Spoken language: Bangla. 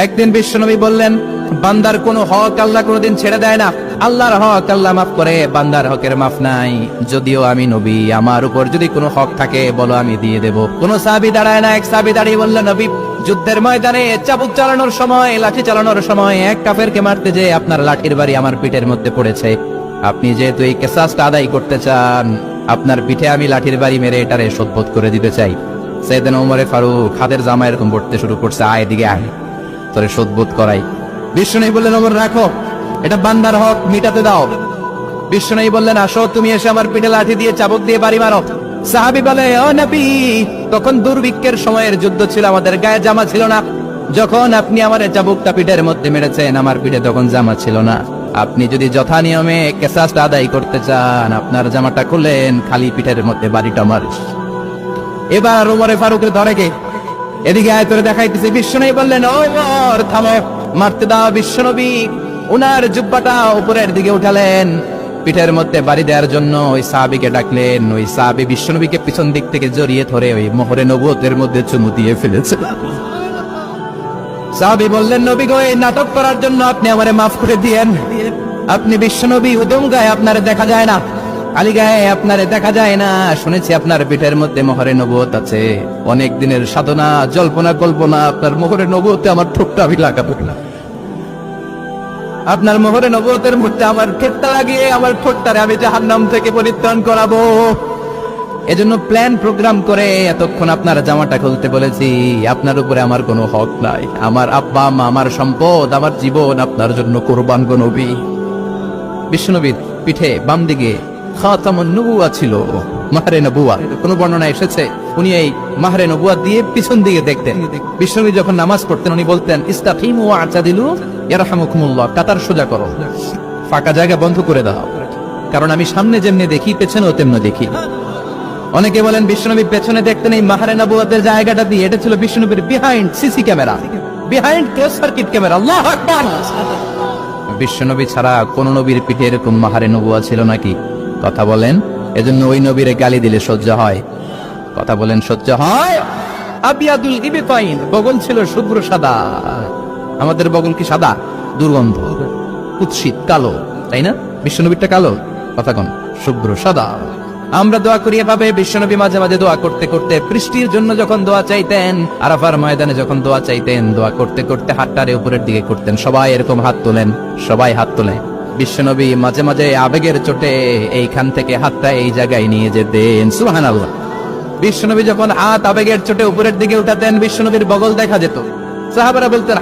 একদিন বিশ্বনবী বললেন, বান্দার কোনো হক আল্লাহ কোনোদিন ছেড়ে দেয় না। আল্লাহর হক আল্লাহ মাফ করে, বান্দার হকের মাফ নাই। যদিও আমি নবী, আমার উপর যদি কোনো হক থাকে বলো, আমি দিয়ে দেব। কোন সাহাবী দাঁড়ায় না। এক সাহাবী দাঁড়িয়ে বলল, নবী, যুদ্ধের ময়দানে চাবুক চালানোর সময়, লাঠি চালানোর সময় এক কাফেরকে মারতে যে আপনার লাঠির বাড়ি আমার পিঠের মধ্যে পড়েছে। আপনি যেহেতু এই কিসাসটা আদায় করতে চান, আপনার পিঠে আমি লাঠির বাড়ি মেরে এটারে শোধবোধ করে দিতে চাই। সাইয়েদনা ওমর ফারুক হাতের জামা এরকম পড়তে শুরু করছে, আয় এদিকে আয়, তোরে শোধবোধ করাই। বিশ্বনবী বললেন, ওমর রাখো, এটা বান্দার হক, মিটাতে দাও। বিশ্বনবী বললেন, আসো, তুমি এসে আমার পিঠে লাঠি দিয়ে চাবুক দিয়ে বাড়ি মারো। সাহাবী বলে, ও নবী, তখন দুর্ভিক্ষের সময়ের যুদ্ধ ছিল, আমাদের গায়ে জামা ছিল না। যখন আপনি আমার চাবুকটা পিঠের মধ্যে মেরেছেন, আমার পিঠে তখন জামা ছিল না। আপনি যদি যথা নিয়মে কিসাসটা আদায় করতে চান, আপনার জামাটা খুলেন, খালি পিঠের মধ্যে বাড়িটা মারিস। এবার ওমরে ফারুকের ধরে কে, এদিকে আয়, তোরে দেখাইতেছে। বিশ্বনবী বললেন, ও ওমর থামো, মারতে দাও। বিশ্বনবী উনার জুব্বাটা উপরের দিকে উঠালেন, পিঠের মধ্যে বাড়ি দেওয়ার জন্য ওই সাহাবীকে ডাকলেন। ওই সাহাবী বিশ্বনবীকে পিছন দিক থেকে জড়িয়ে ধরে ওই মোহরে নবুয়তের মধ্যে চুমু দিয়ে ফেলেছে। সাহাবী বললেন, নবী গো, এই নাটক করার জন্য আপনি আমারে মাফ করে দিয়েন। আপনি বিশ্বনবী, উদম গায়ে আপনারে দেখা যায় না, খালি গায়ে আপনারে দেখা যায় না। শুনেছি আপনার পিঠের মধ্যে মোহরে নবুয়ত আছে। অনেক দিনের সাধনা, জল্পনা কল্পনা, আপনার মোহরে নবুয়তে আমার ঠোঁটটা আমি লাগাবো না। আপনার মোহরে নবুয়তের মধ্যে আমার ঠোঁটটা লাগিয়ে আমার ঠোঁটটারে আমি জাহান্নাম থেকে পরিত্রাণ করাবো। এজন্য প্ল্যান প্রোগ্রাম করে এতক্ষণ আপনার জামাটা খুলতে বলেছি। আপনার উপরে আমার কোনো হক নাই। আমার আব্বা আম্মা, আমার সম্পদ, আমার জীবন আপনার জন্য কোরবান গো নবী। বিশ্বনবীর পিঠে বাম দিকে খাতামুন নবুওয়া ছিল, মাহরে নবুওয়া। কোন বর্ণনা এসেছে উনি এই মাহরে নবুওয়া দিয়ে পিছন দিকে দেখতেন। বিশ্বনবী যখন নামাজ পড়তেন উনি বলতেন, ইস্তাকিমু ওয়া আ'তাদিলু ইয়ারহামুকুমুল্লাহ, কাতার সোজা করো, ফাঁকা জায়গা বন্ধ করে দাও, কারণ আমি সামনে যেমনি দেখি পেছনেও তেমনি দেখি। অনেকে বলেন বিশ্বনবী পেছনে দেখতেন এই মাহরে নবুওয়াতের জায়গাটা দিয়ে। এটা ছিল বিশ্বনবীর behind CC camera, behind close circuit camera. আল্লাহু আকবার। বিশ্বনবী ছাড়া কোন নবীর পিঠে এরকম মাহরে নবুওয়া ছিল নাকি? কথা বলেন। এজন্য ওই নবীরে গালি দিলে সহ্য হয়? কথা বলেন, সহ্য হয়? আবিয়াদুল ইবতাইন, বগল ছিল শুভ্র সাদা। আমাদের বগল কি সাদা? দুর্গন্ধ, কুৎসিত, কালো, তাই না? বিশ্বনবীরটা কালো? কথা কোন? শুভ্র সাদা। আমরা দোয়া করি এভাবে। বিশ্বনবী মাঝে মাঝে দোয়া করতে করতে, বৃষ্টির জন্য যখন দোয়া চাইতেন, আরাফার ময়দানে যখন দোয়া চাইতেন, দোয়া করতে করতে হাতটারে উপরের দিকে করতেন। সবাই এরকম হাত তোলেন, সবাই হাত তোলেন। বিশ্বনবী মাঝে মাঝে আবেগের চোটে এইখান থেকে হাতটা এই জায়গায় নিয়ে যেতেন। সুবহানাল্লাহ। বিশ্বনবী যখন হাত আবেগের চোটে উপরের দিকে উঠাতেন, বিশ্বনবীর বগল দেখা যেত। সাহাবারা বলতেন,